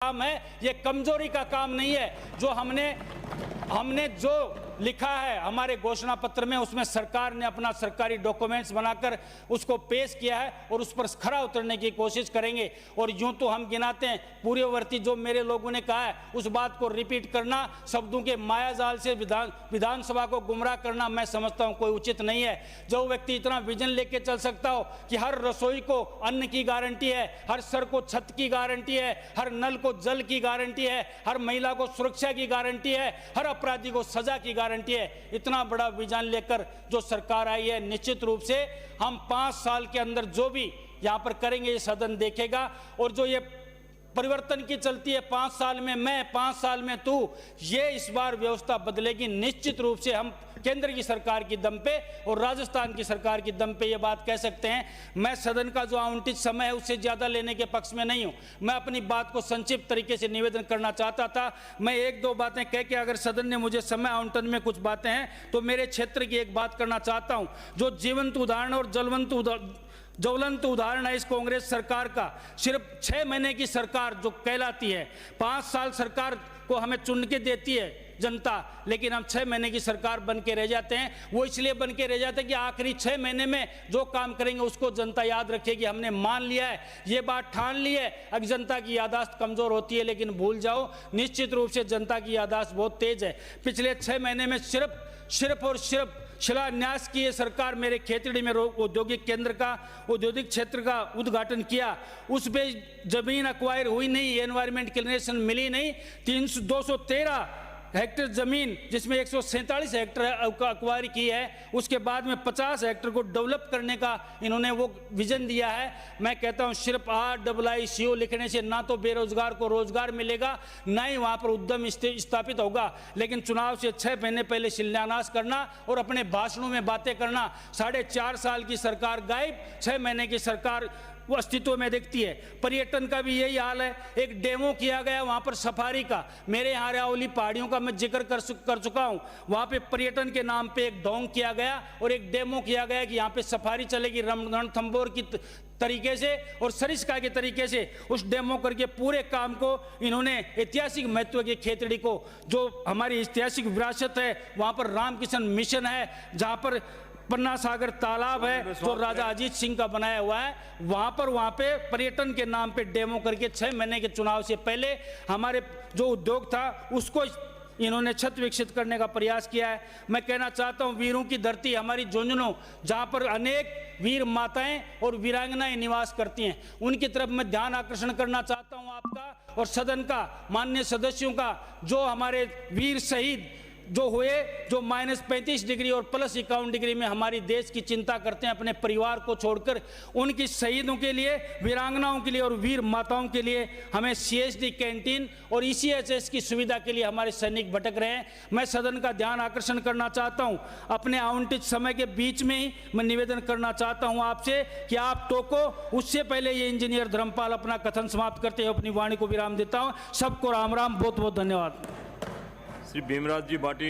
काम है, ये कमजोरी का काम नहीं है। जो हमने जो लिखा है हमारे घोषणा पत्र में, उसमें सरकार ने अपना सरकारी डॉक्यूमेंट्स बनाकर उसको पेश किया है और उस पर खरा उतरने की कोशिश करेंगे। और यूं तो हम गिनाते हैं, पूर्ववर्ती जो मेरे लोगों ने कहा है उस बात को रिपीट करना, शब्दों के मायाजाल से विधानसभा को गुमराह करना मैं समझता हूं कोई उचित नहीं है। जो व्यक्ति इतना विजन लेके चल सकता हो कि हर रसोई को अन्न की गारंटी है, हर सर को छत की गारंटी है, हर नल को जल की गारंटी है, हर महिला को सुरक्षा की गारंटी है, हर अपराधी को सजा की गारंटी है, इतना बड़ा विजन लेकर जो सरकार आई है, निश्चित रूप से हम 5 साल के अंदर जो भी यहां पर करेंगे ये सदन देखेगा। और जो ये परिवर्तन की चलती है 5 साल में मैं 5 साल में तू, ये इस बार व्यवस्था बदलेगी। निश्चित रूप से हम केंद्र की सरकार की दम पे और राजस्थान की सरकार की दम पे ये बात कह सकते हैं। मैं सदन का जो आवंटित समय है उससे ज्यादा लेने के पक्ष में नहीं हूं। मैं अपनी बात को संक्षिप्त तरीके से निवेदन करना चाहता था। मैं 1-2 बातें कह के, अगर सदन ने मुझे समय आवंटन में कुछ बातें हैं तो मेरे क्षेत्र की एक बात करना चाहता हूं। जो जीवंत उदाहरण और ज्वलंत उदाहरण है इस कांग्रेस सरकार का, सिर्फ 6 महीने की सरकार जो कहलाती है, 5 साल सरकार को हमें चुन के देती है जनता, लेकिन हम 6 महीने की सरकार बन के रह जाते हैं। वो इसलिए बन के रह जाते हैं कि आखिरी 6 महीने में जो काम करेंगे उसको जनता याद रखेगी। हमने मान लिया है, ये बात ठान ली है। अगर जनता की याददाश्त कमजोर होती है, लेकिन भूल जाओ, निश्चित रूप से जनता की याददाश्त बहुत तेज है। पिछले 6 महीने में सिर्फ और सिर्फ शिलान्यास की ये सरकार मेरे खेतड़ी में औद्योगिक केंद्र का, औद्योगिक क्षेत्र का उद्घाटन किया। उस पे जमीन अक्वायर हुई नहीं, एनवायरमेंट क्लियरेंस मिली नहीं। 213 हेक्टेयर जमीन, जिसमें 147 हेक्टेयर अक्वायर की है, उसके बाद में 50 हेक्टेयर को डेवलप करने का इन्होंने वो विजन दिया है। मैं कहता हूं सिर्फ RIICO लिखने से ना तो बेरोजगार को रोजगार मिलेगा, ना ही वहां पर उद्यम स्थापित होगा। लेकिन चुनाव से 6 महीने पहले शिलान्यास करना और अपने भाषणों में बातें करना, 4.5 साल की सरकार गायब, 6 महीने की सरकार वो अस्तित्व में दिखती है। पर्यटन का भी यही हाल है। एक डेमो किया गया वहां पर सफारी का, मेरे यहाँ अरावली पहाड़ियों का मैं जिक्र कर चुका हूं। वहां पे पर्यटन के नाम पे एक ढोंग किया गया और एक डेमो किया गया कि यहाँ पे सफारी चलेगी रणथंभौर की तरीके से और सरिस्का के तरीके से। उस डेमो करके पूरे काम को इन्होंने ऐतिहासिक महत्व की खेतड़ी को, जो हमारी ऐतिहासिक विरासत है, वहां पर रामकिशन मिशन है, जहां पर पन्ना सागर तालाब है जो राजा अजीत सिंह का बनाया हुआ है, वहां पे पर्यटन के नाम पे डेमो करके 6 महीने के चुनाव से पहले हमारे जो उद्योग था उसको इन्होंने छत विकसित करने का प्रयास किया है। मैं कहना चाहता हूं, वीरों की धरती हमारी झुंझुनू, जहां पर अनेक वीर माताएं और वीरांगनाएं निवास करती हैं, उनकी तरफ मैं ध्यान आकर्षण करना चाहता हूं आपका और सदन का, माननीय सदस्यों का। जो हमारे वीर शहीद जो हुए, जो -35 डिग्री और +51 डिग्री में हमारी देश की चिंता करते हैं अपने परिवार को छोड़कर, उनकी शहीदों के लिए, वीरांगनाओं के लिए और वीर माताओं के लिए हमें CSD कैंटीन और ECHS की सुविधा के लिए हमारे सैनिक भटक रहे हैं। मैं सदन का ध्यान आकर्षण करना चाहता हूं, अपने आवंटित समय के बीच में ही मैं निवेदन करना चाहता हूं आपसे कि आप टोको। उससे पहले ये इंजीनियर धर्मपाल अपना कथन समाप्त करते हुए अपनी वाणी को विराम देता हूं। सबको राम राम, बहुत बहुत धन्यवाद। श्री भीमराज जी भाटी।